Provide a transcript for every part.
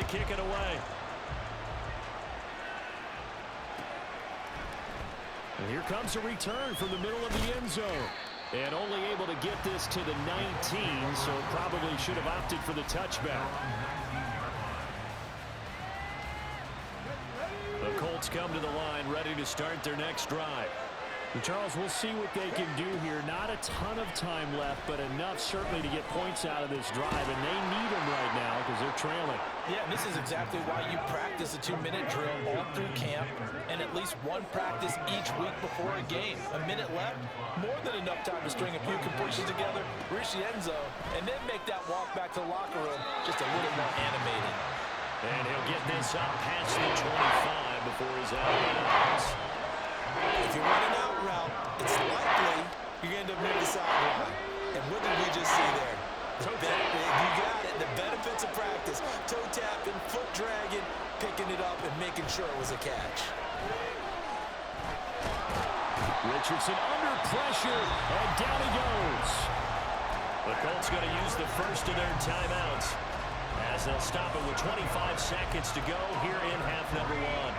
kick it away. And here comes a return from the middle of the end zone. And only able to get this to the 19, so probably should have opted for the touchback. The Colts come to the line, ready to start their next drive. And Charles, we'll see what they can do here. Not a ton of time left, but enough certainly to get points out of this drive, and they need them right now because they're trailing. Yeah, and this is exactly why you practice a 2-minute drill all through camp and at least one practice each week before a game. A minute left, more than enough time to string a few completions together, reach the end zone, and then make that walk back to the locker room just a little more animated. And he'll get this up past the 25 before he's out of bounds. If you run an out route, it's likely you're going to end up near the sideline. And what did we just see there? You got it. The benefits of practice. Toe tapping, foot dragging, picking it up, and making sure it was a catch. Richardson under pressure, and down he goes. The Colts going to use the first of their timeouts as they'll stop it with 25 seconds to go here in half number one.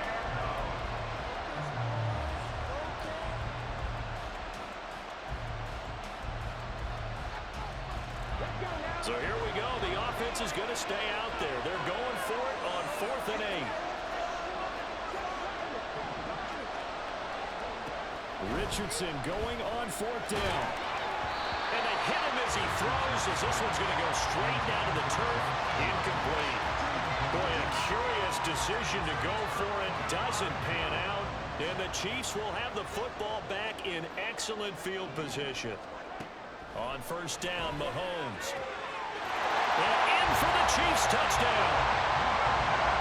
So here we go. The offense is going to stay out there. They're going for it on 4th and 8. Richardson going on 4th down. And they hit him as he throws, as this one's going to go straight down to the turf. Incomplete. Boy, a curious decision to go for it. Doesn't pan out. And the Chiefs will have the football back in excellent field position. On 1st down, Mahomes. And in for the Chiefs touchdown.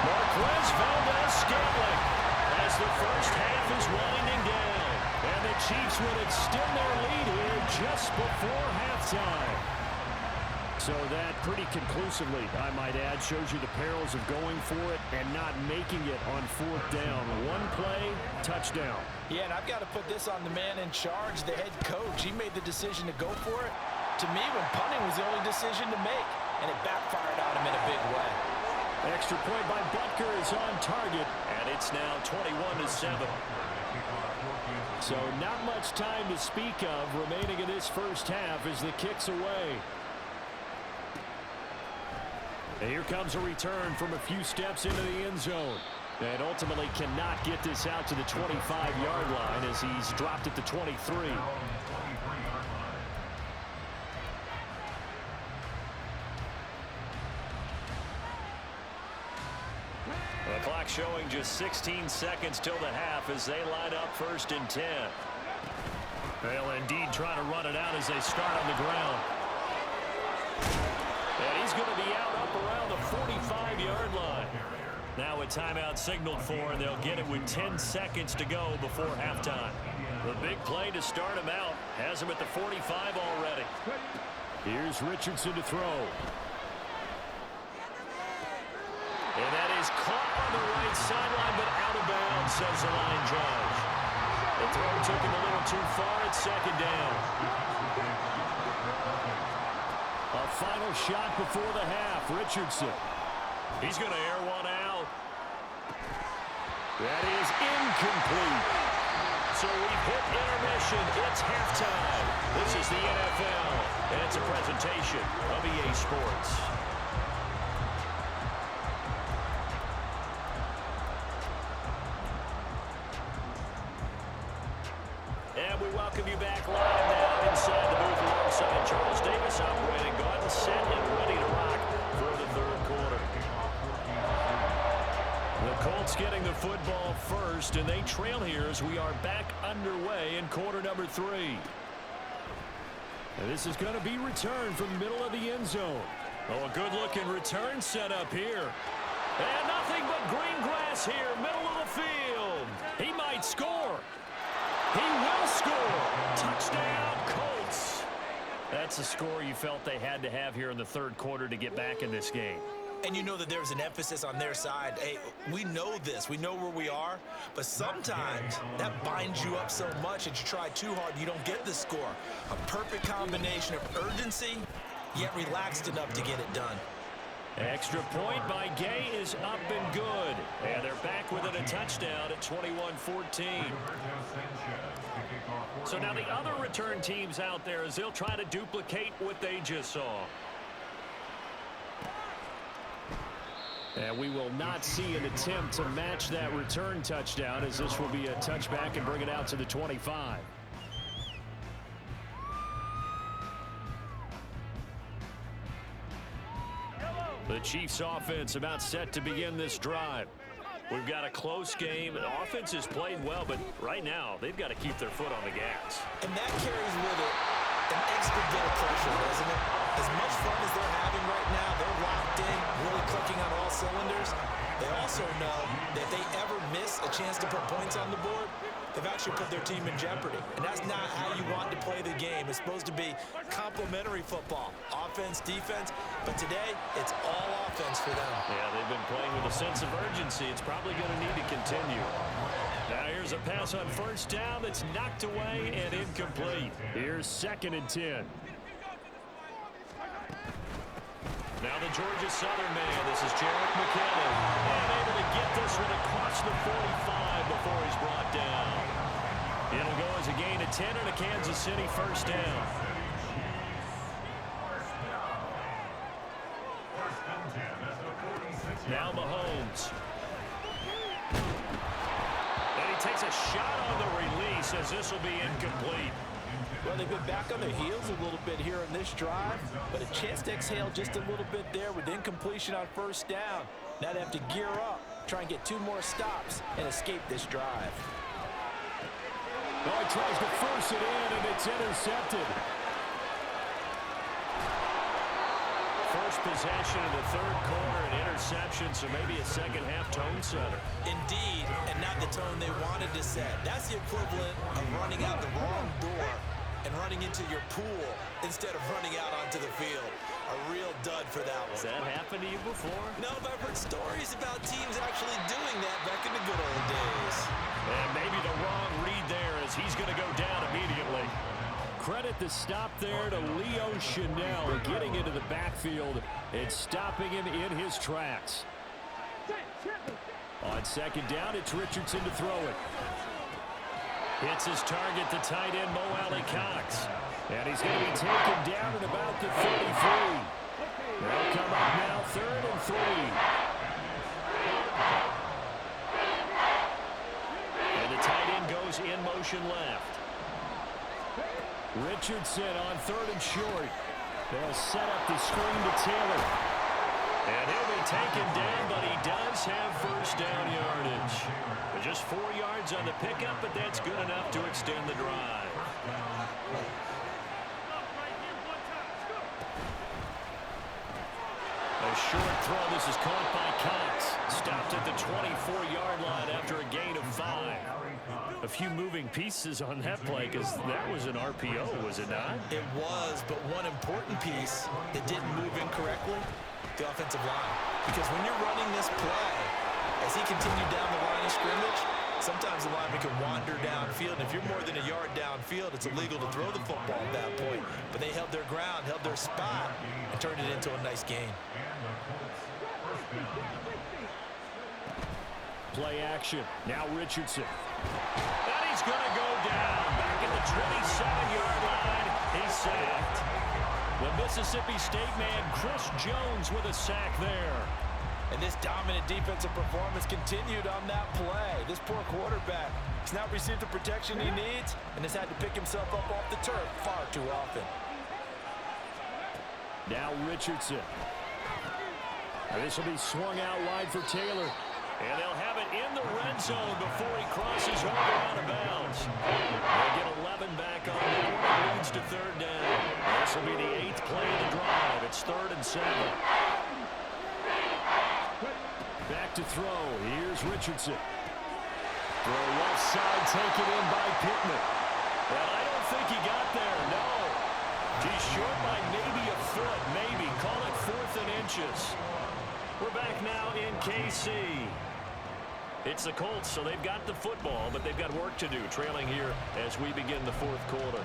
Marquez Valdez-Scantling as the first half is winding down. And the Chiefs would extend their lead here just before halftime. So that pretty conclusively, I might add, shows you the perils of going for it and not making it on 4th down. One play, touchdown. Yeah, and I've got to put this on the man in charge, the head coach. He made the decision to go for it. To me, when punting was the only decision to make, and it backfired on him in a big way. Extra point by Butker is on target. And it's now 21-7. So not much time to speak of remaining in this first half as the kick's away. And here comes a return from a few steps into the end zone. And ultimately cannot get this out to the 25-yard line as he's dropped at the 23. The clock showing just 16 seconds till the half as they line up 1st and 10. They'll indeed try to run it out as they start on the ground. And he's going to be out up around the 45-yard line. Now a timeout signaled for, and they'll get it with 10 seconds to go before halftime. The big play to start him out has him at the 45 already. Here's Richardson to throw. And that is caught on the right sideline, but out of bounds, says the line judge. The throw took him a little too far at 2nd down. A final shot before the half. Richardson. He's going to air one out. That is incomplete. So we've hit intermission. It's halftime. This is the NFL, and it's a presentation of EA Sports. And we welcome you back live now inside the booth alongside Charles Davis. I'm Brandon Gaudin, set and ready to rock for the 3rd quarter. The Colts getting the football first, and they trail here as we are back underway in quarter number 3. And this is going to be returned from the middle of the end zone. Oh, a good-looking return set up here. And nothing but green grass here, middle of the field. He might score. He will score. Touchdown, Colts. That's the score you felt they had to have here in the 3rd quarter to get back in this game. And you know that there's an emphasis on their side. Hey, we know this. We know where we are. But sometimes that binds you up so much that you try too hard and you don't get the score. A perfect combination of urgency, yet relaxed enough to get it done. Extra point by Gay is up and good. And they're back within a touchdown at 21-14. So now the other return teams out there as they'll try to duplicate what they just saw. And we will not see an attempt to match that return touchdown as this will be a touchback and bring it out to the 25. The Chiefs offense about set to begin this drive. We've got a close game. The offense has played well, but right now they've got to keep their foot on the gas. And that carries with it an extra bit of pressure, doesn't it? As much fun as they're having right now, they're locked in, really clicking on all cylinders. They also know that if they ever miss a chance to put points on the board, they've actually put their team in jeopardy. And that's not how you want to play the game. It's supposed to be complementary football, offense, defense. But today, it's all offense for them. Yeah, they've been playing with a sense of urgency. It's probably going to need to continue. Now here's a pass on first down that's knocked away and incomplete. Here's 2nd and 10. Now the Georgia Southern man. This is Jarek McKinnon. And able to get this one across the 45 before he's brought down. It'll go as a gain of 10 and a Kansas City first down. Now Mahomes. And he takes a shot on the release as this will be incomplete. Well, they've been back on their heels a little bit here in this drive, but a chance to exhale just a little bit there with incompletion on first down. Now they have to gear up, try and get 2 more stops, and escape this drive. Oh, he tries to force it in, and it's intercepted. First possession of the 3rd quarter, an interception, so maybe a second-half tone setter. Indeed, and not the tone they wanted to set. That's the equivalent of running out the wrong door and running into your pool instead of running out onto the field. A real dud for that one. Has that happened to you before? No, but I've heard stories about teams actually doing that back in the good old days. And maybe the wrong read there as he's going to go down immediately. Credit the stop there to Leo Chanel getting into the backfield and stopping him in his tracks. On 2nd down, it's Richardson to throw it. Hits his target, the tight end, Mo Alley Cox. And he's going to be taken down at about the 33. They'll come up now 3rd and 3. And the tight end goes in motion left. Richardson on 3rd and short. They'll set up the screen to Taylor. And he'll be taken down, but he does have first down yardage. Just 4 yards on the pickup, but that's good enough to extend the drive. A short throw. This is caught by Cox. Stopped at the 24-yard line after a gain of 5. A few moving pieces on that play because that was an RPO, was it not? It was, but one important piece that didn't move incorrectly, the offensive line. Because when you're running this play, as he continued down the line of scrimmage, sometimes the lineman can wander downfield, and if you're more than a yard downfield, it's illegal to throw the football at that point. But they held their ground, held their spot, and turned it into a nice gain. Play action. Now Richardson. And he's going to go down. Back at the 27-yard line. He's sacked. The Mississippi State man, Chris Jones, with a sack there. And this dominant defensive performance continued on that play. This poor quarterback has not received the protection he needs and has had to pick himself up off the turf far too often. Now Richardson. And this will be swung out wide for Taylor. And they'll have it in the red zone before he crosses over out of bounds. They'll get 11 back on that one. It leads to 3rd down. This will be the 8th play of the drive. It's 3rd and 7. Back to throw. Here's Richardson. Throw left side taken in by Pittman. And I don't think he got there, no. He's short by maybe a foot, maybe. Call it 4th and inches. We're back now in KC. It's the Colts, so they've got the football, but they've got work to do, trailing here as we begin the 4th quarter.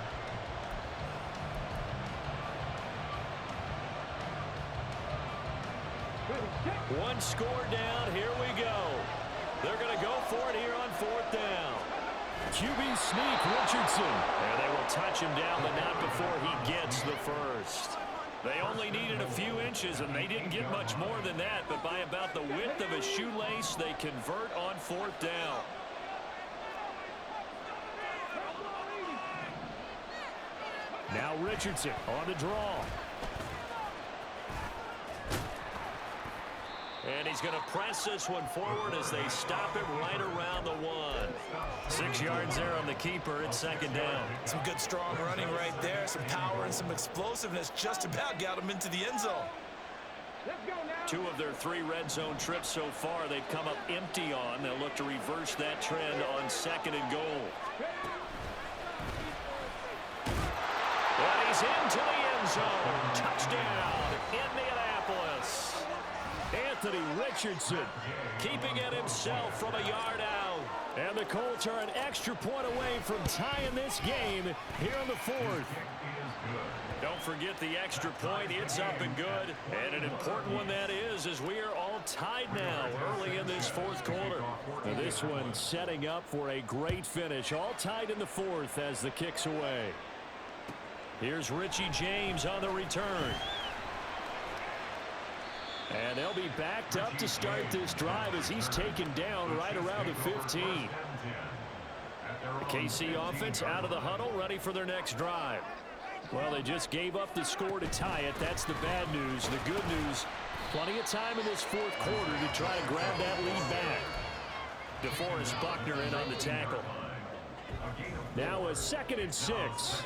One score down. Here we go. They're going to go for it here on 4th down. QB sneak, Richardson. And they will touch him down, but not before he gets the first. They only needed a few inches, and they didn't get much more than that. But by about the width of a shoelace, they convert on 4th down. Now Richardson on the draw. And he's going to press this one forward as they stop it right around the 1. 6 yards there on the keeper. It's 2nd down. Some good strong running right there. Some power and some explosiveness just about got him into the end zone. 2 of their 3 red zone trips so far they've come up empty on. They'll look to reverse that trend on 2nd and goal. And he's into the end zone. Touchdown, Indianapolis. Anthony Richardson keeping it himself from a yard out. And the Colts are an extra point away from tying this game here in the 4th. Don't forget the extra point. It's up and good. And an important one that is, as we are all tied now early in this 4th quarter. And this one setting up for a great finish. All tied in the 4th as the kick's away. Here's Richie James on the return. And they'll be backed up to start this drive as he's taken down right around the 15. The KC offense out of the huddle, ready for their next drive. Well, they just gave up the score to tie it. That's the bad news. The good news, plenty of time in this 4th quarter to try to grab that lead back. DeForest Buckner in on the tackle. Now a 2nd and 6.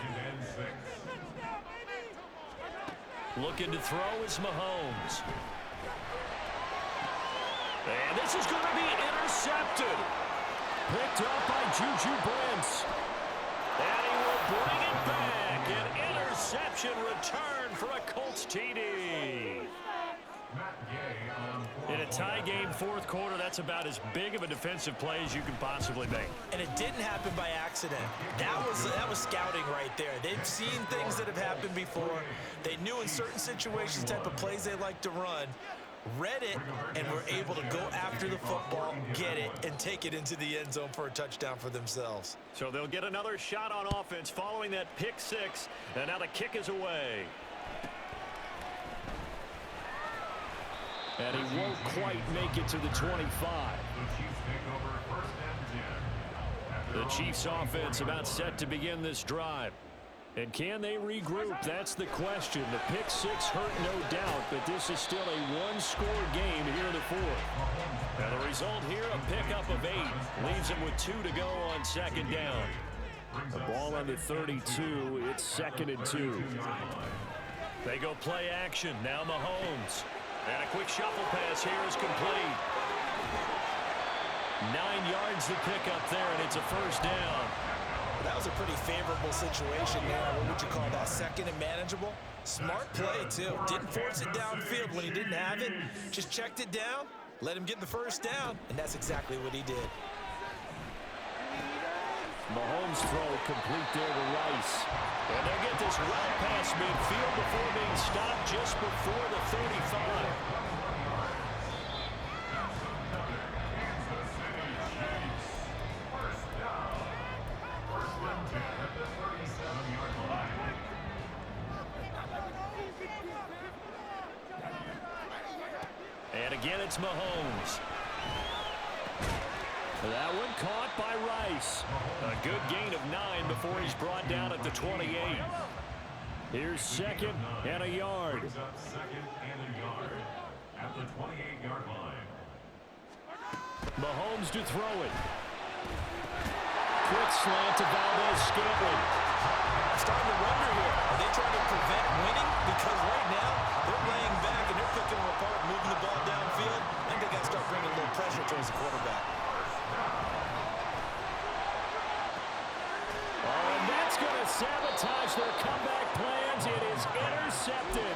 Looking to throw is Mahomes. And this is going to be intercepted. Picked up by Juju Brents. And he will bring it back. An interception return for a Colts TD. In a tie game 4th quarter, that's about as big of a defensive play as you can possibly make. And it didn't happen by accident. That was scouting right there. They've seen things that have happened before. They knew in certain situations type of plays they like to run. Read it, and were able to go after the football, get it, and take it into the end zone for a touchdown for themselves. So they'll get another shot on offense following that pick 6, and now the kick is away. And he won't quite make it to the 25. The Chiefs offense about set to begin this drive. And can they regroup? That's the question. The pick 6 hurt, no doubt, but this is still a one-score game here in the 4th. Now the result here, a pickup of 8. Leaves them with 2 to go on 2nd down. The ball on the 32. It's 2nd and 2. They go play action. Now Mahomes. And a quick shuffle pass here is complete. 9 yards to pick up there, and it's a 1st down. That was a pretty favorable situation there. What would you call that? 2nd and manageable? Smart play, too. Didn't force it downfield when he didn't have it. Just checked it down, let him get the 1st down, and that's exactly what he did. Mahomes' throw complete there to Rice. And they'll get this well past midfield before being stopped just before the 35. And again, it's Mahomes. That one caught by Rice. A good gain of 9 before he's brought down at the 28. Here's 2nd and a yard. Mahomes to throw it. Quick slant to Valdez-Scantling. I'm starting to wonder here, are they trying to prevent winning? Because right now, they're laying back and they're picking them apart, moving the ball downfield. I think they got to start bringing a little pressure towards the quarterback. Oh, and that's going to sabotage their comeback plans. It is intercepted.